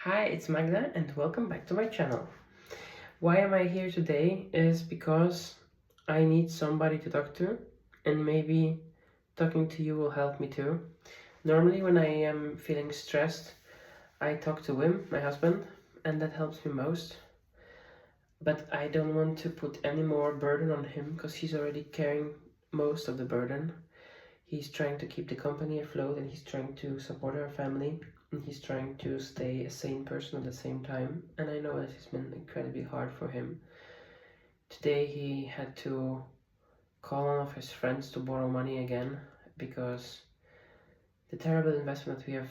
Hi, it's Magda and welcome back to my channel. Why am I here today is because I need somebody to talk to, and maybe talking to you will help me too. Normally when I am feeling stressed, I talk to Wim, my husband, and that helps me most. But I don't want to put any more burden on him because he's already carrying most of the burden. He's trying to keep the company afloat and he's trying to support our family and he's trying to stay a sane person at the same time. And I know that it's been incredibly hard for him. Today he had to call one of his friends to borrow money again because the terrible investment that we have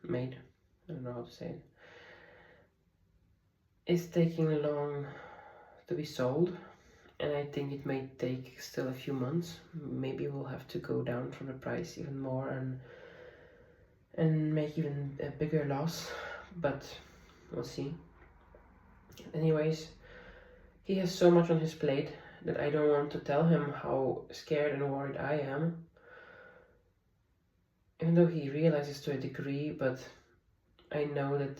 made, I don't know how to say it, is taking long to be sold. And I think it may take still a few months. Maybe we'll have to go down from the price even more and make even a bigger loss, but we'll see. Anyways, he has so much on his plate that I don't want to tell him how scared and worried I am, even though he realizes to a degree, but I know that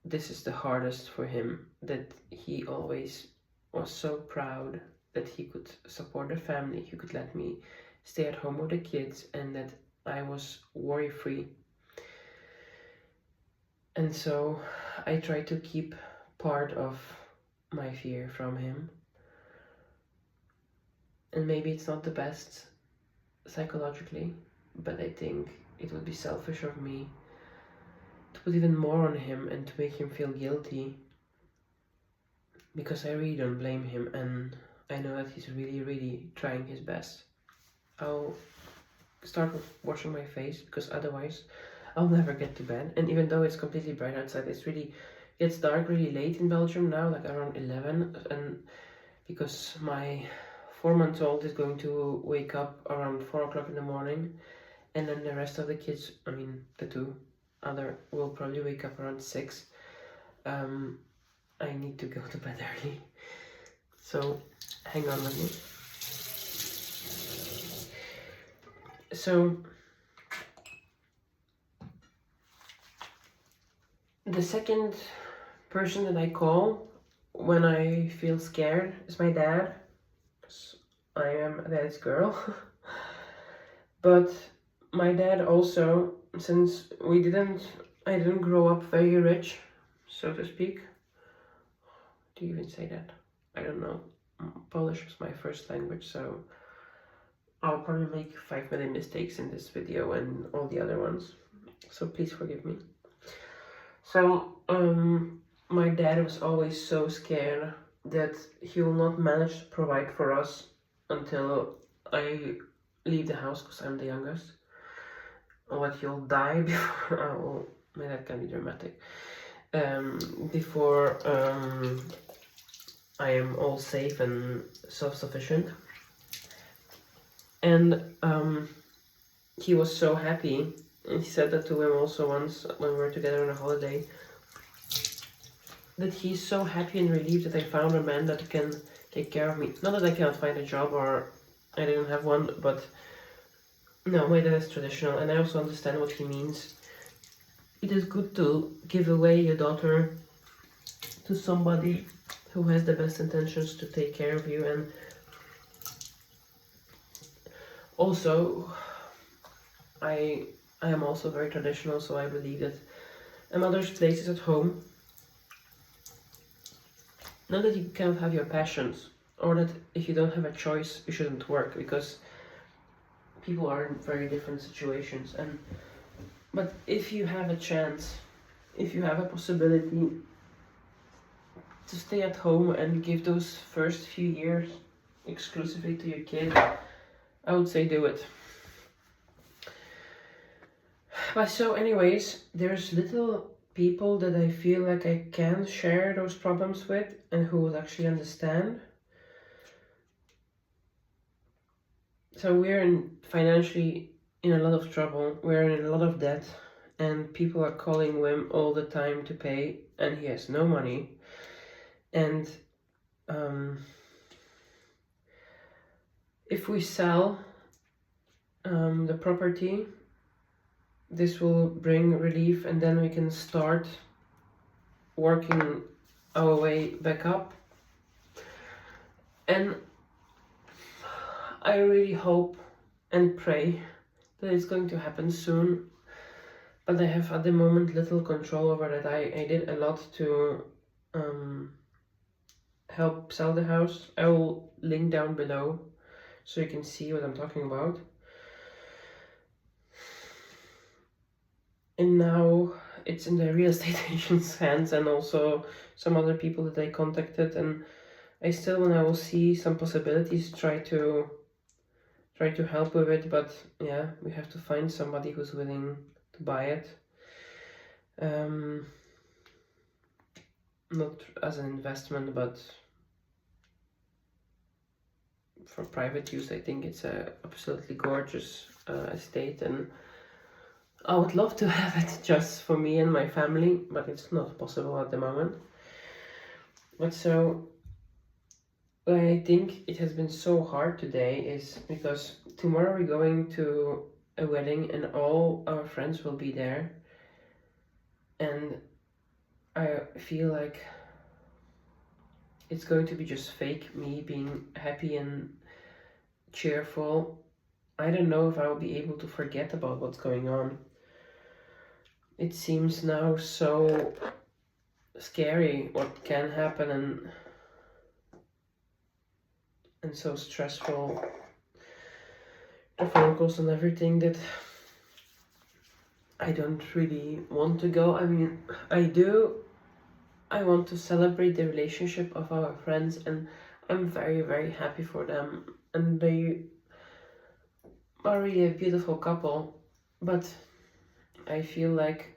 this is the hardest for him, that he always was so proud that he could support the family, he could let me stay at home with the kids, and that I was worry-free. And so I try to keep part of my fear from him. And maybe it's not the best psychologically, but I think it would be selfish of me to put even more on him and to make him feel guilty, because I really don't blame him and I know that he's really trying his best. I'll start with washing my face because otherwise I'll never get to bed. And even though it's completely bright outside, it's dark really late in Belgium now, like around 11, and because my 4-month-old is going to wake up around 4 o'clock in the morning, and then the rest of the kids, I mean the two other, will probably wake up around 6. I need to go to bed early, so hang on with me. So the second person that I call when I feel scared is my dad, because I am a dad's girl. But my dad also, since I didn't grow up very rich, so to speak. Do you even say that? I don't know. Polish is my first language, so I'll probably make 5 million mistakes in this video and all the other ones, so please forgive me. So my dad was always so scared that he will not manage to provide for us until I leave the house, because I'm the youngest, or that he'll die before. Oh, maybe that can be dramatic. Before I am all safe and self-sufficient. And he was so happy, and he said that to him also once when we were together on a holiday, that he's so happy and relieved that I found a man that can take care of me. Not that I cannot find a job or I didn't have one, but no, my dad is traditional, and I also understand what he means. It is good to give away your daughter to somebody who has the best intentions to take care of you. And also I am also very traditional, so I believe that a mother's place is at home. Not that you cannot have your passions, or that if you don't have a choice you shouldn't work, because people are in very different situations. But if you have a chance, if you have a possibility to stay at home and give those first few years exclusively to your kid, I would say do it. But so anyways, there's little people that I feel like I can share those problems with and who will actually understand. So we're financially in a lot of trouble, we're in a lot of debt, and people are calling Wim all the time to pay, and he has no money. And if we sell the property, this will bring relief, and then we can start working our way back up. And I really hope and pray that it's going to happen soon, but I have at the moment little control over it. I did a lot to help sell the house. I will link down below so you can see what I'm talking about. And now it's in the real estate agent's hands, and also some other people that I contacted, and I still, when I will see some possibilities, try to help with it. But yeah, we have to find somebody who's willing to buy it, not as an investment but for private use. I think it's a absolutely gorgeous estate, and I would love to have it just for me and my family, but it's not possible at the moment. But so I think it has been so hard today is because tomorrow we're going to a wedding and all our friends will be there, and I feel like it's going to be just fake me being happy and cheerful. I don't know if I will be able to forget about what's going on. It seems now so scary what can happen, and so stressful, the phone calls and everything, that I don't really want to go. I mean, I want to celebrate the relationship of our friends, and I'm very, very happy for them, and they are really a beautiful couple, but I feel like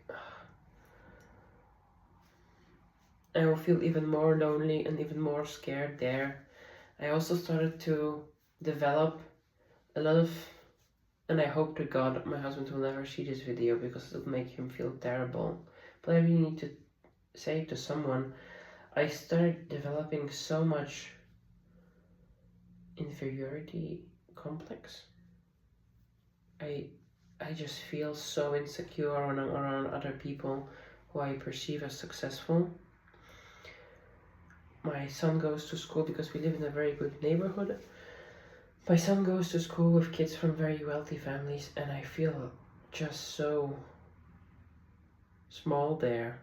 I will feel even more lonely and even more scared there. I also started to develop a lot of, and I hope to God my husband will never see this video because it'll make him feel terrible, but I really need to say to someone, I started developing so much inferiority complex. I just feel so insecure when I'm around other people who I perceive as successful. My son goes to school because we live in a very good neighborhood. My son goes to school with kids from very wealthy families, and I feel just so small there.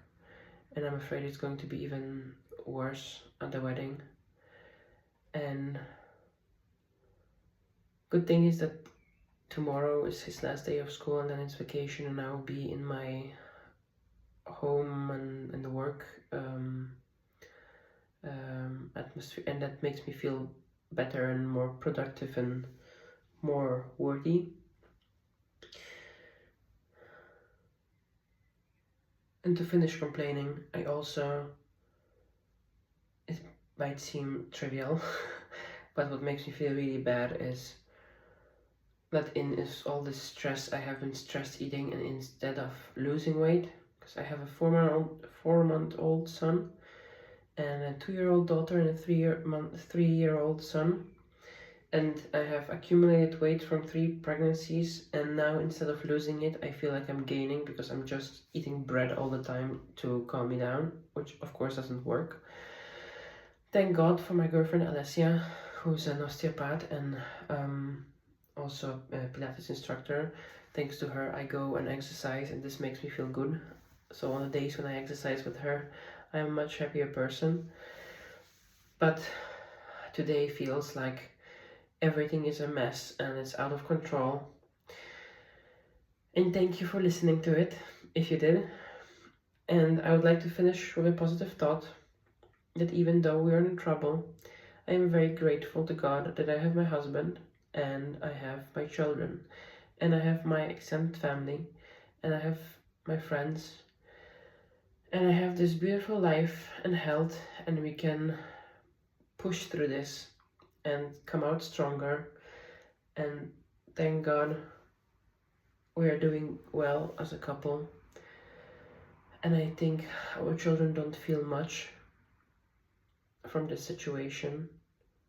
And I'm afraid it's going to be even worse at the wedding. And good thing is that tomorrow is his last day of school, and then it's vacation, and I'll be in my home and the work atmosphere, and that makes me feel better and more productive and more worthy. And to finish complaining, I also, it might seem trivial, but what makes me feel really bad is that in all this stress, I have been stress eating, and instead of losing weight, because I have a 4-month-old son and a 2-year-old daughter and a 3-year-old son, and I have accumulated weight from 3 pregnancies, and now instead of losing it, I feel like I'm gaining because I'm just eating bread all the time to calm me down, which of course doesn't work. Thank God for my girlfriend Alessia, who's an osteopath and also a Pilates instructor. Thanks to her, I go and exercise, and this makes me feel good. So on the days when I exercise with her, I'm a much happier person. But today feels like everything is a mess and it's out of control. And thank you for listening to it, if you did. And I would like to finish with a positive thought that even though we are in trouble, I am very grateful to God that I have my husband, and I have my children, and I have my extended family, and I have my friends, and I have this beautiful life and health, and we can push through this and come out stronger. And thank God we are doing well as a couple. And I think our children don't feel much from this situation.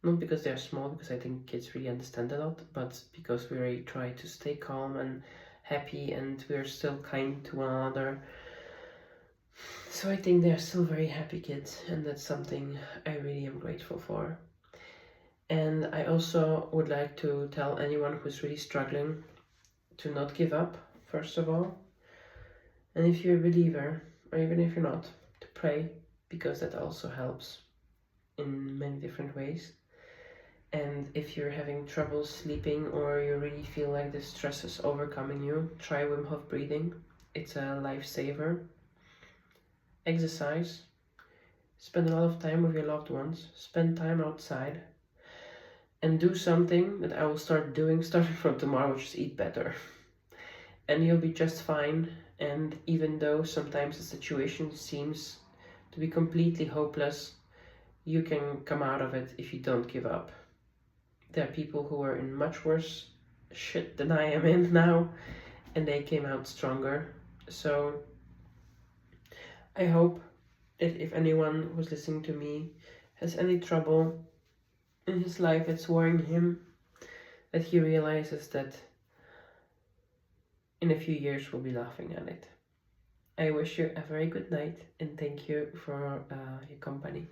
Not because they're small, because I think kids really understand a lot, but because we really try to stay calm and happy and we're still kind to one another. So I think they're still very happy kids, and that's something I really am grateful for. And I also would like to tell anyone who's really struggling to not give up, first of all. And if you're a believer, or even if you're not, to pray, because that also helps in many different ways. And if you're having trouble sleeping or you really feel like the stress is overcoming you, try Wim Hof breathing. It's a lifesaver. Exercise. Spend a lot of time with your loved ones. Spend time outside. And do something that I will start doing starting from tomorrow, which is eat better. And you'll be just fine. And even though sometimes the situation seems to be completely hopeless, you can come out of it if you don't give up. There are people who are in much worse shit than I am in now, and they came out stronger. So I hope that if anyone who's listening to me has any trouble in his life that's worrying him, that he realizes that in a few years we'll be laughing at it. I wish you a very good night and thank you for your company.